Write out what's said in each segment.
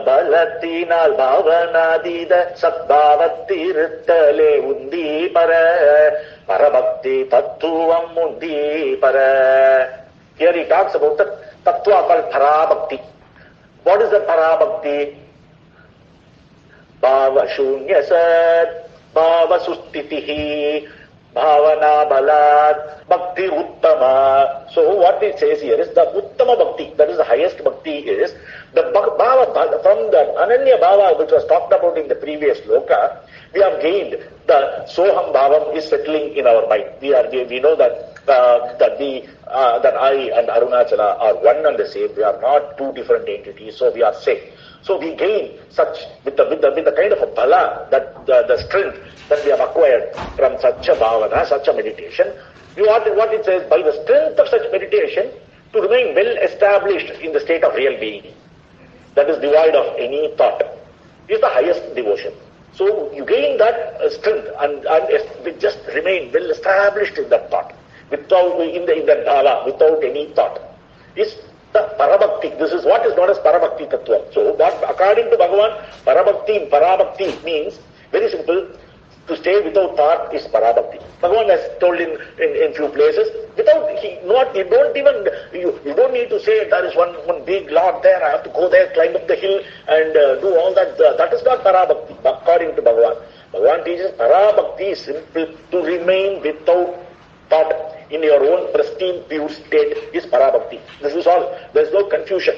பலத்தினால் பாவனாதீத சத்பாவத்திருத்தலே உந்தி பர பரபக்தி தத்துவம் உந்தி பர. Here he talks about the tattva called parabhakti. What is the parabhakti? Bhava shunya sat, bhava sustitihi, bhavana balat, bhakti uttama. So what it says here is the uttama bhakti, that is the highest bhakti, is the bhava, from the ananya bhava which was talked about in the previous sloka. We have gained the soham bhavam is settling in our mind. We know that that I and Arunachala are one and the same. We are not two different entities, so we are safe. So we gain such with the kind of a bala, that the strength that we have acquired from such a bhavana, such a meditation. What it says, by the strength of such meditation, to remain well established in the state of real being, that is devoid of any thought, is the highest devotion. So you gain that strength and just remain well established in that thought, without in that bhava, without any thought, is the parabhakti. This is what is known as parabhakti tattva. So what, according to Bhagavan, parabhakti means, very simple, to stay without thought is parabhakti. Bhagavan has told in few places, you don't need to say there is one big lord there, I have to go there, climb up the hill and do all that. That is not parabhakti, according to Bhagavan. Bhagavan teaches parabhakti is simple, to remain without thought in your own pristine pure state is parabhakti. This is all. There is no confusion.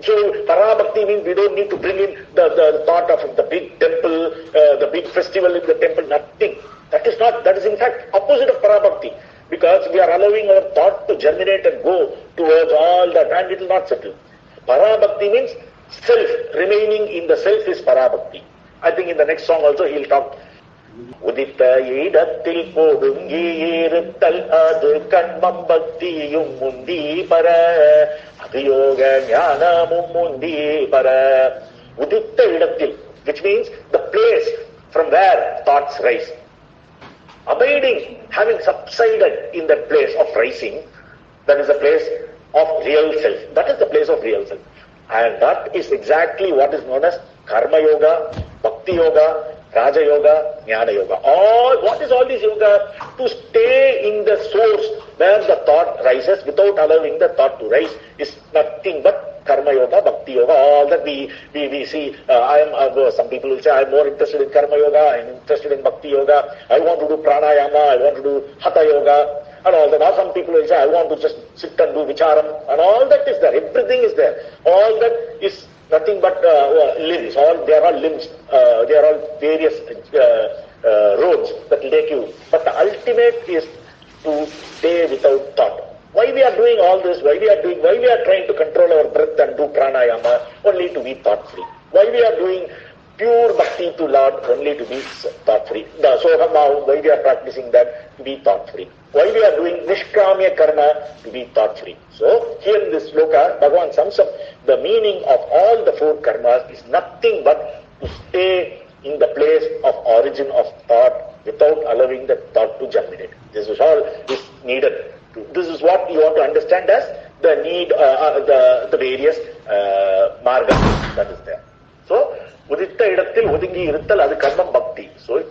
So parabhakti means we don't need to bring in the thought of the big temple, the big festival in the temple, nothing. That is in fact opposite of parabhakti, because we are allowing our thought to germinate and go towards all that, and it will not settle. Parabhakti means self, remaining in the self is parabhakti. I think in the next song also he will talk. உதித்த இடத்தில் போடுங்கி இருத்தல் அது கண்மம் பக்தியும் முந்தி பர அபியோக ஞானமும் முந்தி பர. உதித்த இடத்தில், which means the place from where thoughts rise. Abiding, having subsided in that place of rising, that is the place of real self. That is the place of real self. And that is exactly what is known as karma yoga, bhakti yoga, Raja Yoga, Jnana Yoga. What is all this yoga? To stay in the source where the thought rises without allowing the thought to rise is nothing but Karma Yoga, Bhakti Yoga. All that we see. Some people will say, I am more interested in Karma Yoga, I am interested in Bhakti Yoga, I want to do Pranayama, I want to do Hatha Yoga, and all that. Now some people will say, I want to just sit and do Vicharam, and all that is there. Everything is there. All that is nothing but limbs. They are all limbs. They are all various roads that will take you. But the ultimate is to stay without thought. Why we are doing all this? Why we are trying to control our breath and do pranayama? Only to be thought free. Why we are doing pure bhakti to Lord? Only to be thought free. The Soham, why we are practicing that? To be thought free. Why we are doing Nishkamya Karma? To be thought free. So, here in this sloka, Bhagavan sums up the meaning of all the four karmas is nothing but to stay in the place of origin of thought without allowing the thought to germinate. This is all is needed. This is what you want to understand as the need, the various margas that is there. So, Uditta idathil udingi iruttal adu karmam bhakti. So,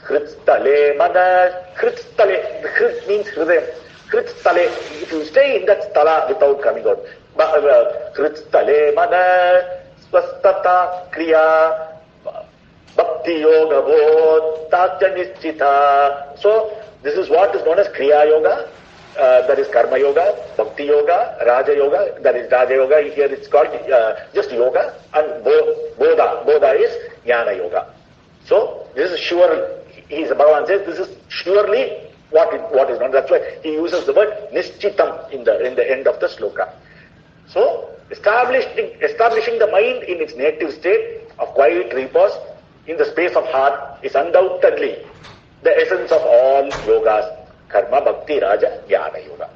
Kritstale mana, Kritstale, Krit means Hridayam. Kritstale, if you stay in that stala without coming out. Kritstale mana, swastata kriya, bhakti yoga bodh, tatya nischita. So, this is what is known as kriya yoga. That is karma yoga, bhakti yoga, raja yoga, that is raja yoga. Here it's called just yoga, and bodha is jnana yoga. So this is sure. Bhagavan says this is surely what is known. That's why he uses the word nischitam in the end of the sloka. So establishing the mind in its native state of quiet repose in the space of heart is undoubtedly the essence of all yogas. Karma, Bhakti, Raja, Jnana Yoga.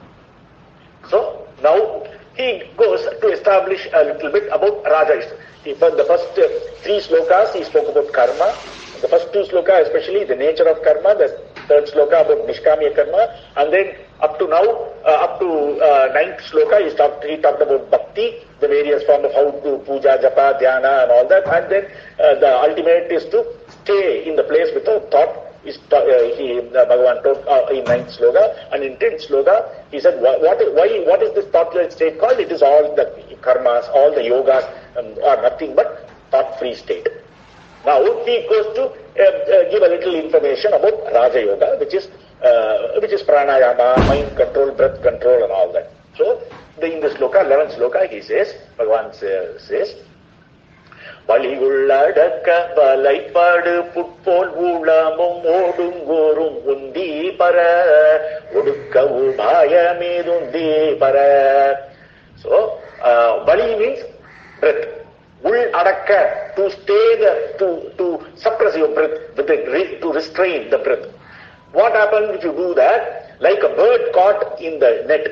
So, now he goes to establish a little bit about Raja. For the first three slokas, he spoke about karma. The first two slokas, especially the nature of karma. The third sloka about Nishkamya Karma. And then Up to now, up to ninth sloka, he talked about bhakti, the various forms of how to puja, japa, dhyana and all that, and then the ultimate is to stay in the place without thought. Bhagavan told in ninth sloka, and in 10th sloka, he said, what is this thoughtless state called? It is all the karmas, all the yogas are nothing but thought-free state. Now he goes to give a little information about Raja Yoga, which is pranayama, mind control, breath control and all that. So in the sloka, 11th sloka, he says, Bhagavan says, வழியுள்ளடக்க வலைப்படு புட்போல் ஊழமும் ஓடுங்கோறும் உந்தி பர ஒடுக்க உபாயமேதுந்தி பர. So, vali means breath. Ul adakka, to stay to suppress your breath, to restrain the breath. What happens if you do that? Like a bird caught in the net,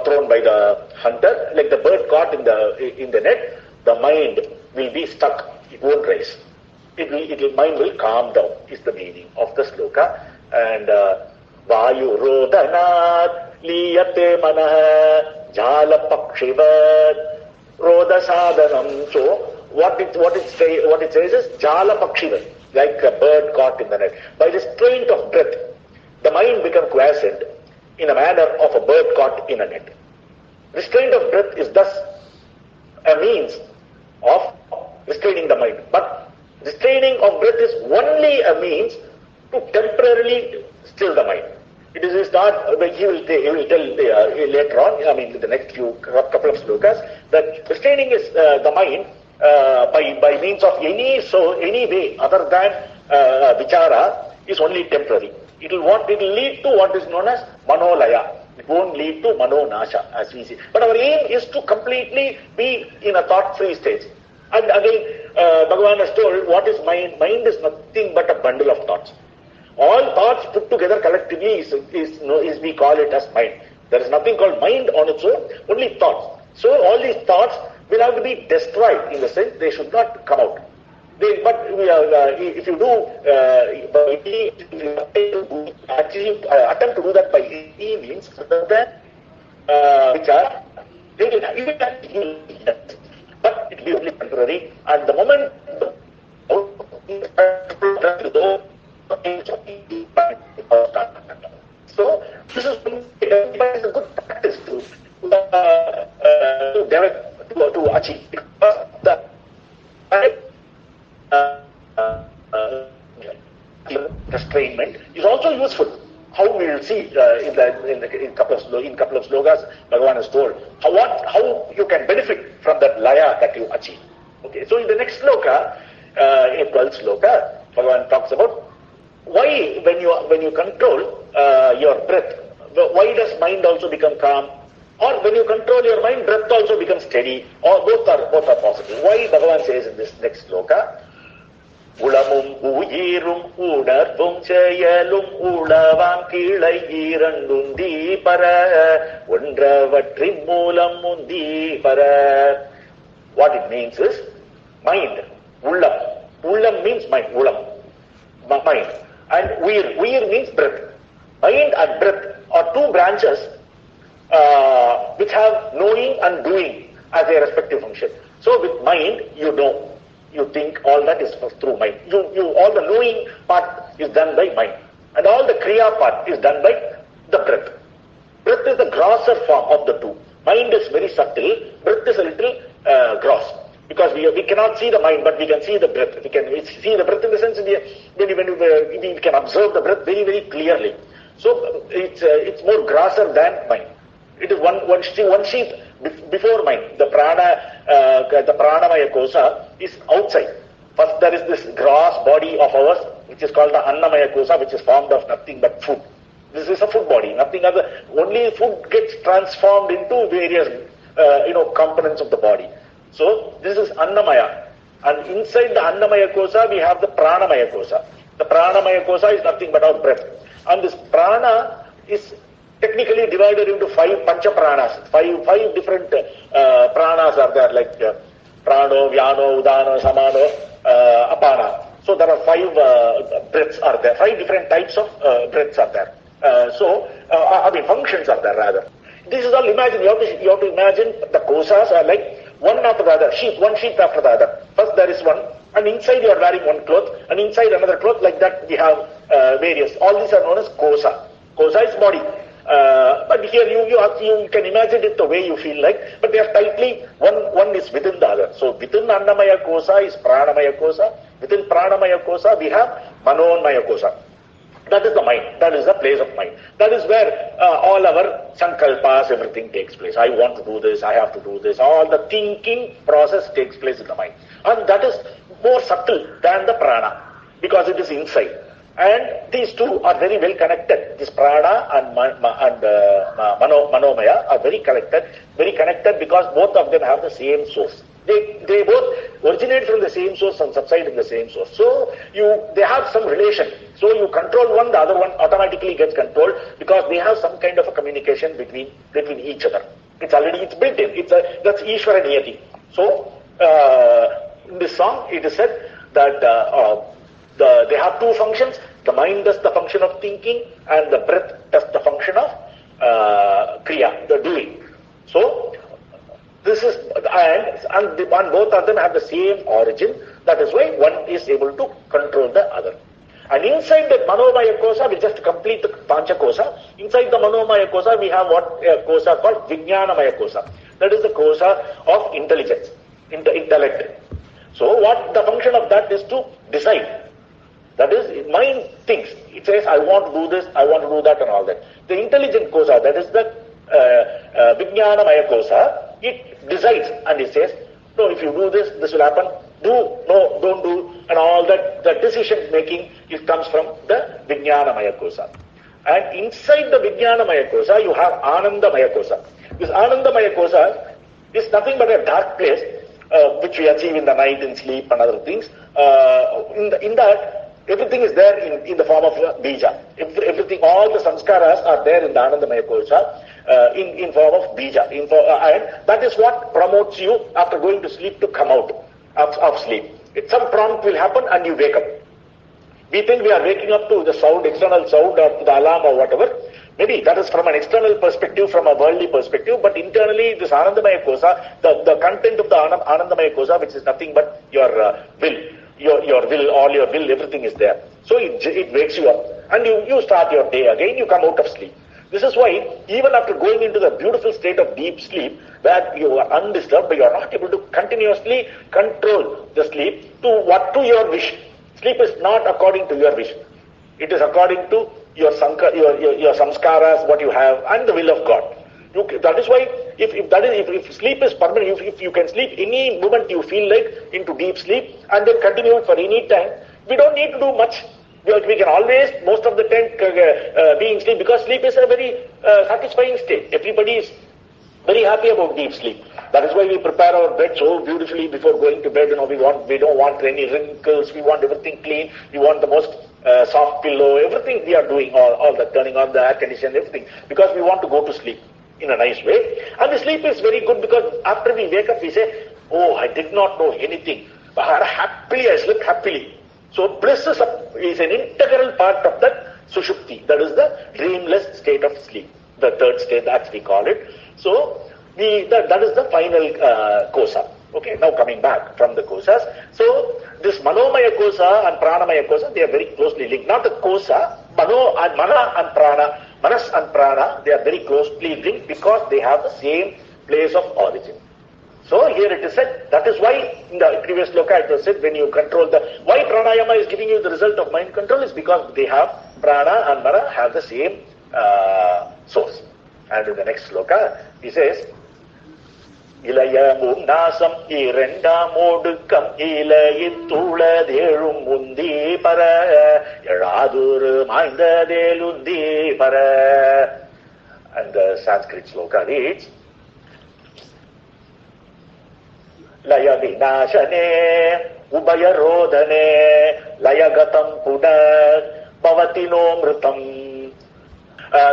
thrown by the hunter, like the bird caught in the net, the mind will be stuck. It won't rise. Mind will calm down, is the meaning of the sloka. And Vayu Rodanat Liyate Manah Jala Pakshivat Roda Sadhanam. So what it says is Jala Pakshivat, like a bird caught in the net. By the restraint of breath, the mind becomes quiescent in a manner of a bird caught in a net. Restraint of breath is thus a means of restraining the mind. But restraining of breath is only a means to temporarily still the mind. It is not, he will tell later on, in the next couple of slokas, that restraining is the mind by means of any way other than vichara is only temporary. It will lead to what is known as manolaya. It won't lead to manonasha, as we see. But our aim is to completely be in a thought-free state. And again, Bhagavan has told, what is mind? Mind is nothing but a bundle of thoughts. All thoughts put together collectively is we call it as mind. There is nothing called mind on its own, only thoughts. So all these thoughts will have to be destroyed, in the sense they should not come out. If you attempt to do that by any means other than which are, they will but it will be only temporary. And the moment so this is a good practice to achieve, because the restrainment is also useful. How we will see in couple of slokas, Bhagavan has told how you can benefit from that laya that you achieve. Okay, so in the next sloka, in 12th sloka, Bhagavan talks about why when you control your breath, why does mind also become calm? Or when you control your mind, breath also becomes steady, or both are possible. Why Bhagavan says in this next sloka, உளமும் உயிரும் உணர்வும் செயலும் உளவாம் கிளை இரண்டுந்தி பர ஒன்றவற்றின் மூலம் முந்தி பர. What it means is mind, ullam. Ullam means mind, ullam, mind. And uir means breath. Mind and breath are two branches which have knowing and doing as their respective function. So with mind, you know. You think, all that is through mind. All the knowing part is done by mind. And all the kriya part is done by the breath. Breath is the grosser form of the two. Mind is very subtle, breath is a little gross. Because we cannot see the mind, but we can see the breath. We can see the breath in the sense we can observe the breath very, very clearly. So it's more grosser than mind. It is one sheath before mind. The pranamaya kosa is outside. First there is this gross body of ours, which is called the annamaya kosa, which is formed of nothing but food. This is a food body, nothing other. Only food gets transformed into various components of the body. So this is annamaya. And inside the annamaya kosa, we have the pranamaya kosa. The pranamaya kosa is nothing but our breath. And this prana is technically divided into 5 pancha pranas. Five different pranas are there, like prano, vyano, udano, samano, apana. So there are 5 breaths are there. 5 different types of breaths are there. Functions are there rather. This is all imagine. You have to imagine the kosas are like one after the other, one sheep after the other. First there is one, and inside you are wearing one cloth, and inside another cloth. Like that we have various. All these are known as kosa. Kosa is body. But here you can imagine it the way you feel like, but they are tightly, one is within the other. So within Annamaya kosa is Pranamaya kosa. Within Pranamaya kosa we have Manonmaya kosa. That is the mind. That is the place of mind. That is where all our sankalpas, everything takes place. I want to do this, I have to do this. All the thinking process takes place in the mind. And that is more subtle than the prana, because it is inside. And these two are very well connected. This prana and manomaya are very connected because both of them have the same source. They both originate from the same source and subside in the same source. So they have some relation. So you control one, the other one automatically gets controlled because they have some kind of a communication between each other. It's built in. That's Ishvara Niyati. So in this song it is said that they have two functions. The mind does the function of thinking, and the breath does the function of kriya, the doing. So this is, and both of them have the same origin. That is why one is able to control the other. And inside the Manomaya kosa, we just complete the Pancha kosa. Inside the Manomaya kosa, we have what kosa called Vijnanamaya kosa. That is the kosa of intelligence, intellect. So what the function of that is to decide. That is, mind thinks. It says, I want to do this, I want to do that and all that. The intelligent kosa, that is the Vijnanamaya kosa, it decides and it says, no, if you do this, this will happen. Do, no, don't do, and all that. The decision making comes from the Vijnanamaya kosa. And inside the Vijnanamaya kosa, you have Anandamaya kosa. This Anandamaya kosa is nothing but a dark place, which we achieve in the night, in sleep and other things. In that, everything is there in the form of bija. Everything, all the samskaras are there in the Anandamaya kosa in form of bija. And that is what promotes you after going to sleep to come out of sleep. Some prompt will happen and you wake up. We think we are waking up to the sound, external sound or to the alarm or whatever. Maybe that is from an external perspective, from a worldly perspective, but internally this Anandamaya kosa, the content of the Anandamaya kosa, which is nothing but your will. Your will, all your will, everything is there. So it wakes you up and you start your day again, you come out of sleep. This is why even after going into the beautiful state of deep sleep, where you are undisturbed, but you are not able to continuously control the sleep to your wish. Sleep is not according to your wish. It is according to your samskaras, what you have, and the will of God. That is why if sleep is permanent, if you can sleep any moment you feel like into deep sleep and then continue for any time, we don't need to do much. We can always, most of the time, be in sleep, because sleep is a very satisfying state. Everybody is very happy about deep sleep. That is why we prepare our bed so beautifully before going to bed. We don't want any wrinkles. We want everything clean. We want the most soft pillow. Everything we are doing, all that, turning on the air conditioner, everything, because we want to go to sleep in a nice way. And the sleep is very good because after we wake up, we say, oh, I did not know anything. But I slept happily. So bliss is an integral part of that sushupti. That is the dreamless state of sleep. The third state, that we call it. So that is the final kosa. Okay, now coming back from the kosas. So this Manomaya kosa and Pranamaya kosa, they are very closely linked. Not the kosa, Mana and Prana. Manas and Prana, they are very closely linked because they have the same place of origin. So here it is said, that is why in the previous sloka it was said, when you control why pranayama is giving you the result of mind control is because they have, prana and mana have the same source. And in the next sloka, he says, Ilayamum nasam irenda modukam ilayitula delum mundi para yaradur mainda delundi para. And the Sanskrit sloka reads, Laya vinashane ubayarodhane layagatam puna pavatino mritam.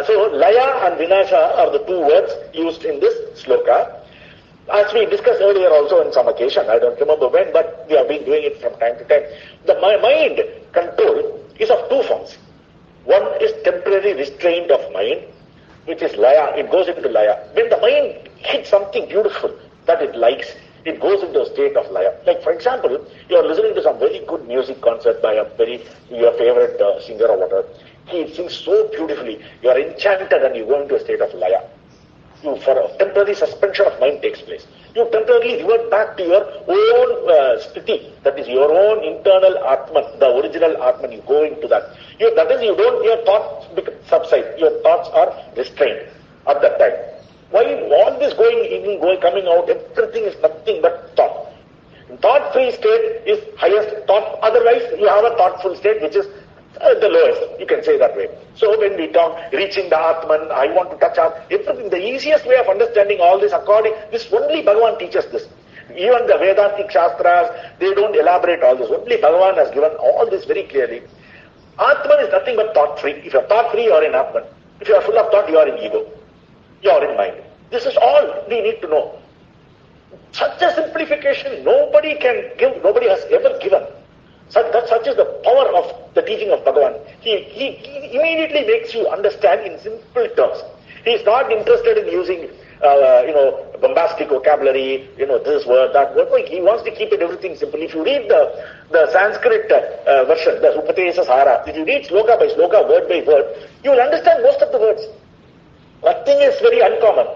So laya and vinasha are the two words used in this sloka. As we discussed earlier also on some occasion, I don't remember when, but we have been doing it from time to time. The mind control is of two forms. One is temporary restraint of mind, which is laya. It goes into laya. When the mind hits something beautiful that it likes, it goes into a state of laya. Like, for example, you are listening to some very good music concert by your favorite singer or whatever. He sings so beautifully. You are enchanted and you go into a state of laya. For a temporary suspension of mind takes place. You temporarily revert back to your own sthiti, that is your own internal Atman, the original Atman. You go into that. Your thoughts subside. Your thoughts are restrained at that time. While all this coming out, everything is nothing but thought. Thought-free state is highest thought. Otherwise, you have a thoughtful state, which is the lowest, you can say that way. So when we talk reaching the Atman, I want to touch everything, the easiest way of understanding all this this only Bhagavan teaches this. Even the Vedantic Shastras, they don't elaborate all this. Only Bhagavan has given all this very clearly. Atman is nothing but thought-free. If you are thought-free, you are in Atman. If you are full of thought, you are in ego. You are in mind. This is all we need to know. Such a simplification nobody can give, nobody has ever given. Such is the power of the teaching of Bhagavan. He immediately makes you understand in simple terms. He is not interested in using, bombastic vocabulary, this word, that word. He wants to keep everything simple. If you read the Sanskrit version, the Upadesa Saram, if you read sloka by sloka, word by word, you will understand most of the words. Nothing is very uncommon.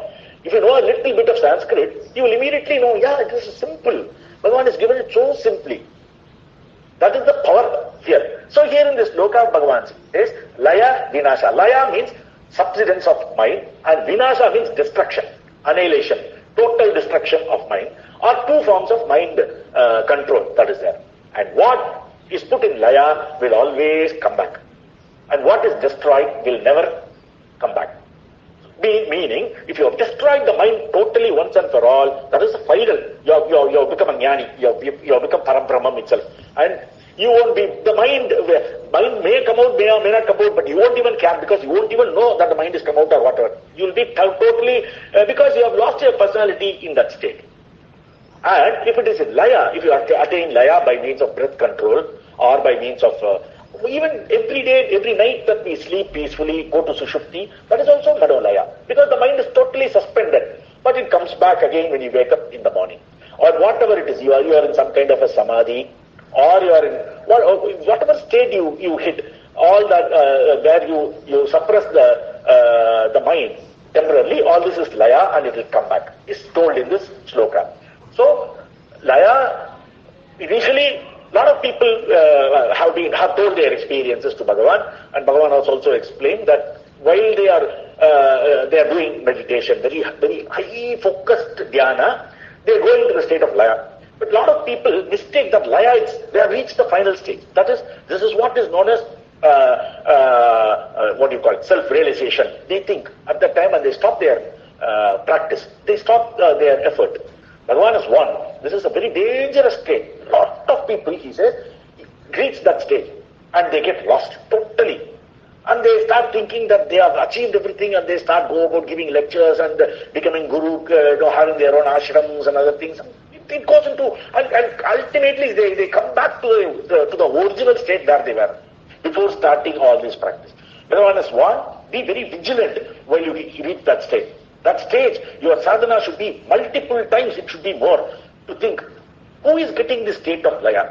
If you know a little bit of Sanskrit, you will immediately know, this is simple. Bhagavan has given it so simply. That is the power here. So here in this sloka, Bhagavan says, Laya, Vinasha. Laya means subsidence of mind, and Vinasha means destruction, annihilation, total destruction of mind, are two forms of mind control that is there. And what is put in Laya will always come back. And what is destroyed will never come back. Meaning, if you have destroyed the mind totally once and for all, that is the final. You have become a jnani. You have become Parambrahman itself. And you won't be, the mind may come out, may not come out, but you won't even care because you won't even know that the mind is come out or whatever. You will be totally, because you have lost your personality in that state. And if it is in Laya, if you attain Laya by means of breath control or by means of even every day, every night that we sleep peacefully, go to Sushupti, that is also Manolaya. Because the mind is totally suspended. But it comes back again when you wake up in the morning. Or whatever it is, you are in some kind of a samadhi, or you are in whatever state you hit, all that where you suppress the mind temporarily, all this is Laya and it will come back. It's told in this sloka. So, Laya, initially, a lot of people have told their experiences to Bhagavan, and Bhagavan has also explained that while they are doing meditation, very very high focused dhyana, they are going to the state of Laya. But a lot of people mistake that Laya they have reached the final stage. That is, this is what is known as self-realization. They think at that time and they stop their practice. They stop their effort. Bhagavan has won. This is a very dangerous state. Lot of people, he says, reach that stage and they get lost totally. And they start thinking that they have achieved everything and they start go about giving lectures and becoming guru, having their own ashrams and other things. It goes into, and ultimately they come back to the original state where they were before starting all this practice. Bhagavan has won. Be very vigilant while you reach that stage. That stage, your sadhana should be multiple times, it should be more, to think, who is getting this state of Laya?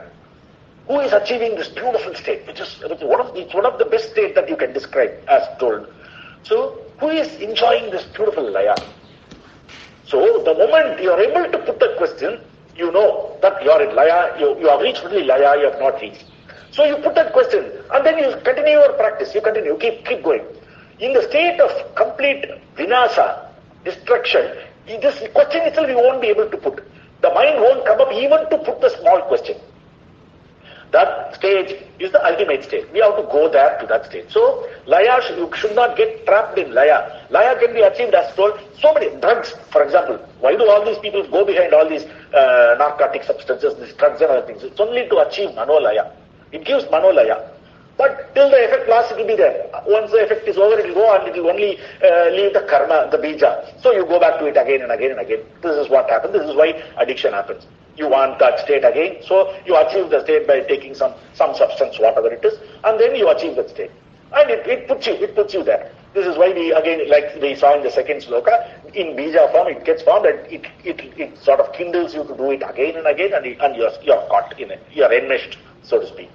Who is achieving this beautiful state, which is one of the best states that you can describe, as told. So, who is enjoying this beautiful Laya? So, the moment you are able to put that question, you know that you are in Laya, you have reached only Laya, you have not reached. So, you put that question, and then you continue your practice, you keep going. In the state of complete vinasa, destruction, this question itself you won't be able to put. The mind won't come up even to put the small question. That stage is the ultimate stage. We have to go there to that stage. So, Laya, you should not get trapped in Laya. Laya can be achieved as told. So many drugs, for example. Why do all these people go behind all these narcotic substances, these drugs and other things? It's only to achieve Manolaya. It gives Manolaya. But till the effect lasts, it will be there. Once the effect is over, it will go and it will only leave the karma, the bija. So you go back to it again and again and again. This is what happens. This is why addiction happens. You want that state again, so you achieve the state by taking some substance, whatever it is, and then you achieve that state. And it puts you there. This is why we, again, like we saw in the second sloka, in bija form it gets formed and it sort of kindles you to do it again and again, and you're caught in it. You're enmeshed, so to speak.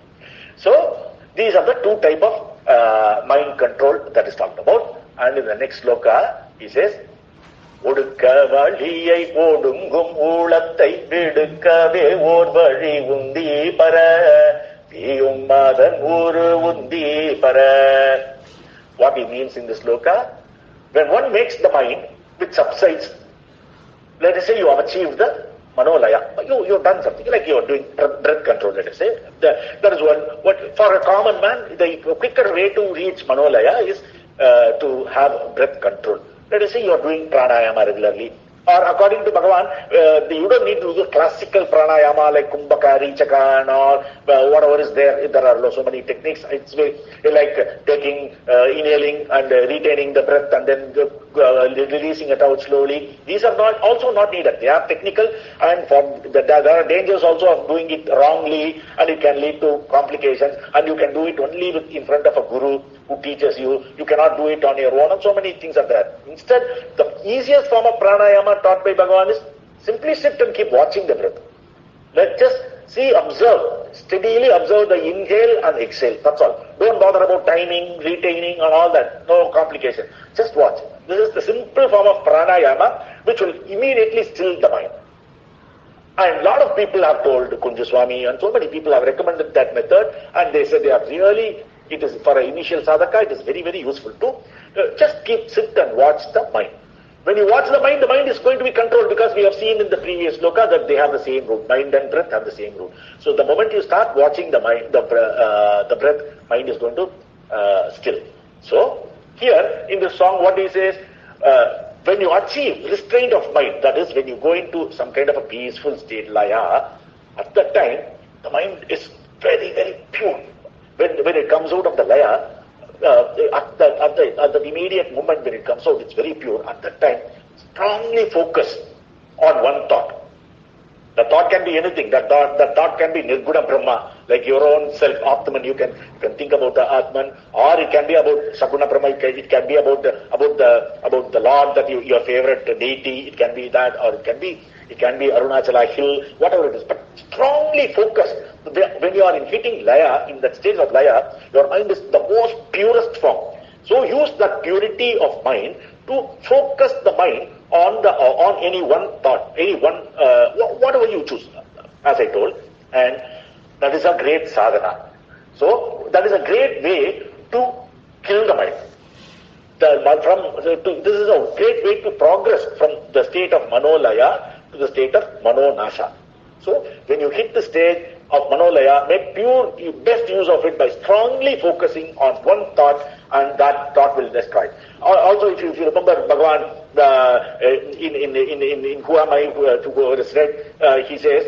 So, these are the two type of mind control that is talked about. And in the next sloka, he says, ஒடுக்க வழியை ஒடுங்கும் ஊழத்தை விடுக்கவே ஓர் வழி உந்தி பர தீயும் மதன் ஊரு உந்தி பர. What he means in this sloka, when one makes the mind which subsides, let us say you have achieved the manolaya, you've done something, like you're doing breath control, let us say. That is what for a common man, the quicker way to reach manolaya is to have breath control. Let us say you are doing pranayama regularly, or according to Bhagavan, you don't need to do the classical pranayama like Kumbhaka, Richaka, or whatever is there. There are so many techniques. It's like taking, inhaling and retaining the breath and then releasing it out slowly. These are also not needed. They are technical, and there are dangers also of doing it wrongly, and it can lead to complications, and you can do it only in front of a guru who teaches you. You cannot do it on your own, and so many things are there. Instead, the easiest form of pranayama taught by Bhagavan is simply sit and keep watching the breath. Let's just observe, steadily observe the inhale and exhale. That's all. Don't bother about timing, retaining and all that. No complication. Just watch. This is the simple form of pranayama which will immediately still the mind. And a lot of people have told, Kunjaswami and so many people have recommended that method, and they said they are really, it is for an initial sadhaka, it is very, very useful to just sit and watch the mind. When you watch the mind is going to be controlled, because we have seen in the previous sloka that they have the same root. Mind and breath have the same root. So the moment you start watching the mind, the breath, mind is going to still. So here in this song, what he says, when you achieve restraint of mind, that is when you go into some kind of a peaceful state, laya, at that time the mind is very, very pure. When it comes out of the laya, at the immediate moment when it comes out, it's very pure. At that time, strongly focus on one thought. The thought can be anything. That thought can be Nirguna Brahma, like your own self, Atman. You can think about the Atman, or it can be about Saguna Brahma. It can be about the Lord, that your favorite deity. It can be that, or it can be Arunachala hill, whatever it is. But strongly focus. When you are hitting laya, in that stage of laya, your mind is the most purest form. So use that purity of mind to focus the mind on any one thought, whatever you choose, as I told, and that is a great sadhana. So that is a great way to kill the mind. This is a great way to progress from the state of manolaya to the state of manonasha. So when you hit the stage of manolaya, make best use of it by strongly focusing on one thought, and that thought will destroy. Also, if you remember Bhagavan in Who Am I to Go is read, he says,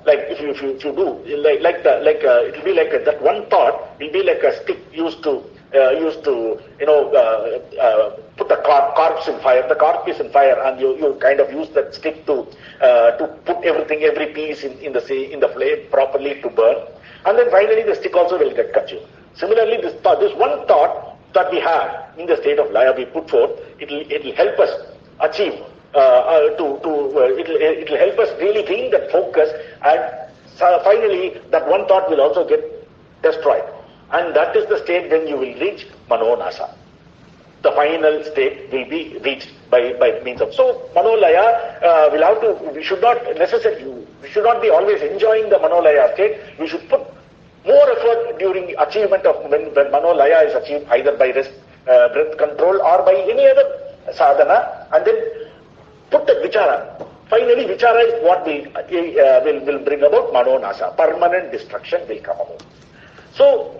like if you do it will be like that one thought will be like a stick used to put the corpse in fire. The corpse is in fire, and you kind of use that stick to put every piece in the flame properly to burn, and then finally the stick also will get consumed. Similarly, this one thought that we have in the state of laya we put forth, it will help us achieve. It will help us really gain that focus, and finally that one thought will also get destroyed. And that is the state when you will reach manonasa. The final state will be reached by means of. So manolaya we should not be always enjoying the manolaya state. We should put more effort during achievement of when manolaya is achieved, either by breath control or by any other sadhana, and then put the vichara. Finally, vichara is what will bring about manonasa. Permanent destruction will come about. So,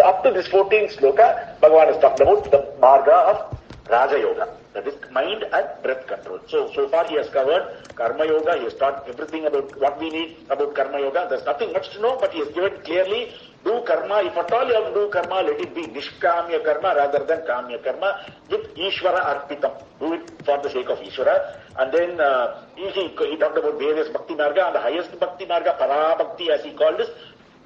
up to this 14th sloka, Bhagavan has talked about the marga of Raja Yoga, that is mind and breath control. So far he has covered Karma Yoga, he has taught everything about what we need about Karma Yoga. There's nothing much to know, but he has given clearly, do karma, if at all you have to do karma, let it be Nishkamya karma rather than Kamya karma, with Ishvara Arpitam. Do it for the sake of Ishvara. And then he talked about various Bhakti Marga, and the highest Bhakti Marga, Para Bhakti as he called this,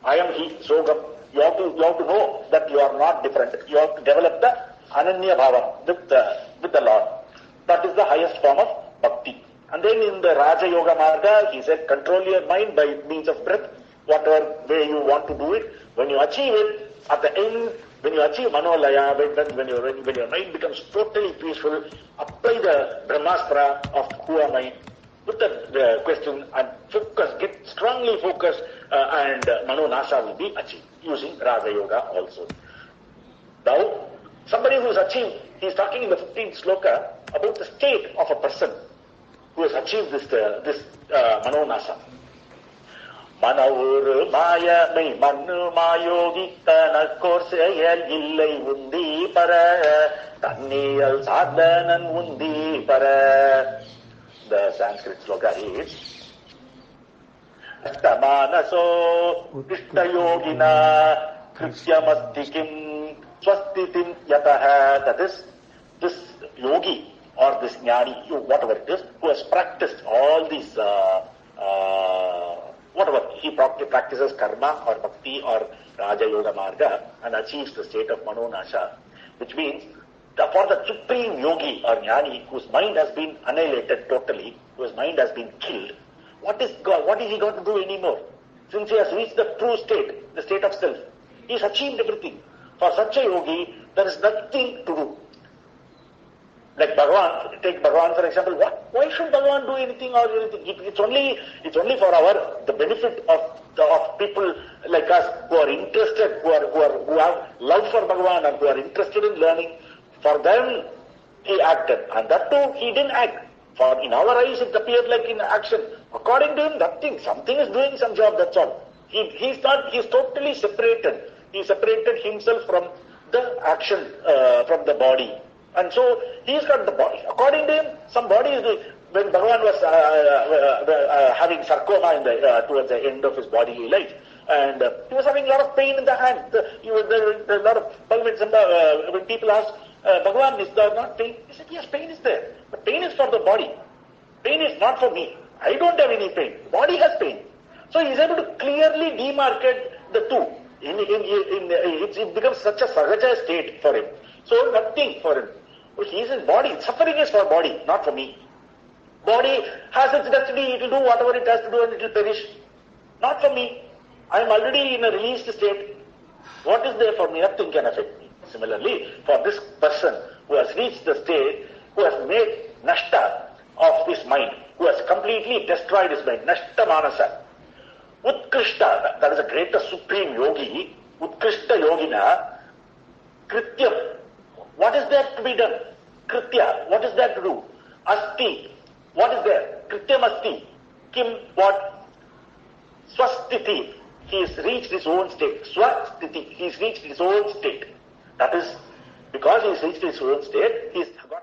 I am he, Sogam. You have to know that you are not different. You have to develop the Ananya Bhava with the Lord. That is the highest form of bhakti. And then in the Raja Yoga Marga, he said, control your mind by means of breath, whatever way you want to do it. When you achieve it, at the end, when you achieve Manolaya, when your mind becomes totally peaceful, apply the Brahmastra of who am I, put the question and focus, get strongly focused, and Manonasa will be achieved using Raja Yoga also. Now, somebody who has achieved, he is talking in the 15th sloka about the state of a person who has achieved this Manonasa. Manavur Maya May Manu Mayogitana Korsayal Illai Undi Para Tanniyal Sadhanan Undi Para. The Sanskrit sloka is Astamanaso Krishtayogina Krishyamastikam Swastitim Yataha. That is, this yogi or this jnani, whatever it is, who has practiced all these, whatever, he practices karma or bhakti or Raja Yoga Marga and achieves the state of Manonasha, which means for the supreme yogi or jnani whose mind has been annihilated totally, whose mind has been killed, what is he going to do anymore? Since he has reached the true state, the state of self, he has achieved everything. For such a yogi, there is nothing to do. Like Bhagavan, take Bhagavan for example, why should Bhagavan do anything or anything? It's only for the benefit of people like us who are interested, who have love for Bhagavan and who are interested in learning. For them, he acted, and that too, he didn't act. For in our eyes, it appeared like in action. According to him, nothing. Something is doing some job, that's all. He's totally separated. He separated himself from the action, from the body. And so, he's got the body. According to him, some body is doing. When Bhagavan was having sarcoma towards the end of his bodily life, and he was having a lot of pain in the hand. There a lot of when people ask, Bhagavan, is there not pain? He said, yes, pain is there. But pain is for the body. Pain is not for me. I don't have any pain. Body has pain. So he's able to clearly demarcate the two. It becomes such a sahaja state for him. So nothing for him. He's in body. Suffering is for body, not for me. Body has its destiny. It will do whatever it has to do and it will perish. Not for me. I am already in a released state. What is there for me? Nothing can affect me. Similarly, for this person who has reached the state, who has made nashta of his mind, who has completely destroyed his mind, nashta manasa, utkrishta, that is the greatest supreme yogi, utkrishta yogina, krityam, what is there to be done? Kritya, what is there to do? Asti, what is there? Krityam asti, kim, what? Swastiti, he has reached his own state. Swastiti, he has reached his own state. That is, because he has reached his own state, he has got